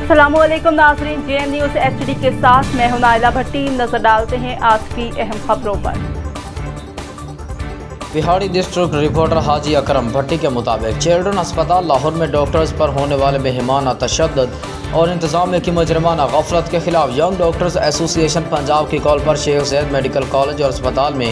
अस्सलामुअलैकुम नाज़रीन, JN news HD के साथ मैं हूं नाइला भट्टी। नजर डालते हैं आज की अहम खबरों पर। बिहाड़ी डिस्ट्रिक्ट रिपोर्टर हाजी अकरम भट्टी के मुताबिक चिल्ड्रन अस्पताल लाहौर में डॉक्टर्स पर होने वाले बेईमाना तशद्दुद और इंतजामिया की मुजरिमाना गफलत के खिलाफ यंग डॉक्टर्स एसोसिएशन पंजाब की कॉल पर शेख ज़ैद मेडिकल कॉलेज और अस्पताल में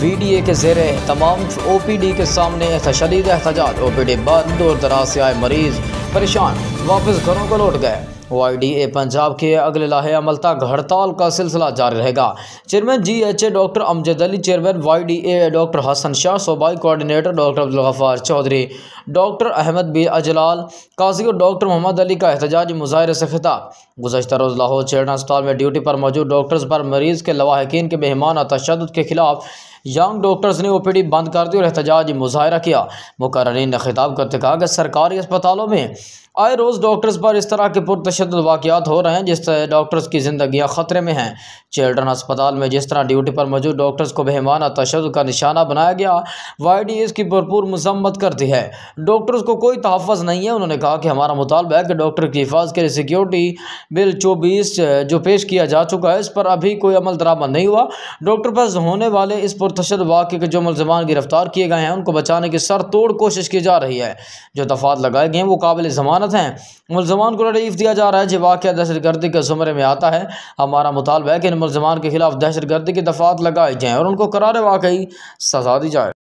VDA के ज़ेरे तमाम OPD के सामने शदीद एहतजाज। OPD बंद और दराज से आए मरीज परेशान वापस घरों को लौट गए। YDA पंजाब के अगले लाहे अमल तक हड़ताल का सिलसिला जारी रहेगा। Chairman GHA doctor Amjad Ali, chairman YDA doctor Hasan Shah, सूबाई coordinator doctor Abdul Gaffar Chaudhry, doctor Ahmad B Ajlal Qazi और डॉक्टर मोहम्मद अली का एहतजाजी मुजाहरे से खिताब। गुज़श्ता रोज़ लाहौर चिल्ड्रन अस्पताल में ड्यूटी पर मौजूद डॉक्टर्स पर मरीज़ के लवाहिकीन के बेईमाना तशद्दुद के खिलाफ यंग डॉक्टर्स ने OPD बंद कर दी और एहतजाजी मुजाहरा किया। मुकर्रीन ने खिताब करते कहा कि सरकारी अस्पतालों में आए रोज़ डॉक्टर्स पर इस तरह के पुरतशद्दुद वाक़यात हो रहे हैं जिससे डॉक्टर्स की ज़िंदगियां ख़तरे में हैं। चिल्ड्रन अस्पताल में जिस तरह ड्यूटी पर मौजूद डॉक्टर्स को बेईमाना तशद्दुद का निशाना बनाया गया, YDA इसकी भरपूर मज़म्मत करती है। डॉक्टर्स को कोई तहफ़्फ़ुज़ नहीं है। उन्होंने कहा कि हमारा मुतालबा है कि डॉक्टर की हिफाज़त के लिए सिक्योरिटी बिल 24 जो पेश किया जा चुका है, इस पर अभी कोई अमल दरामद नहीं हुआ। डॉक्टर पर होने वाले इस पुरतशद्दुद वाक़े के जो मुलज़मान गिरफ्तार किए गए हैं उनको बचाने की सर तोड़ कोशिश की जा रही है। जो दफ़ात लगाए गए हैं वो काबिल ज़मानत हैं। मुलज़मान को रिलीफ दिया जा रहा है जो वाक़या दहशतगर्दी के ज़ुमरे में आता है। हमारा मुतालबा है कि इन मुलज़मान के खिलाफ दहशतगर्दी की दफ़ात लगाई जाएँ और उनको करार वाक़ई सज़ा दी जाए।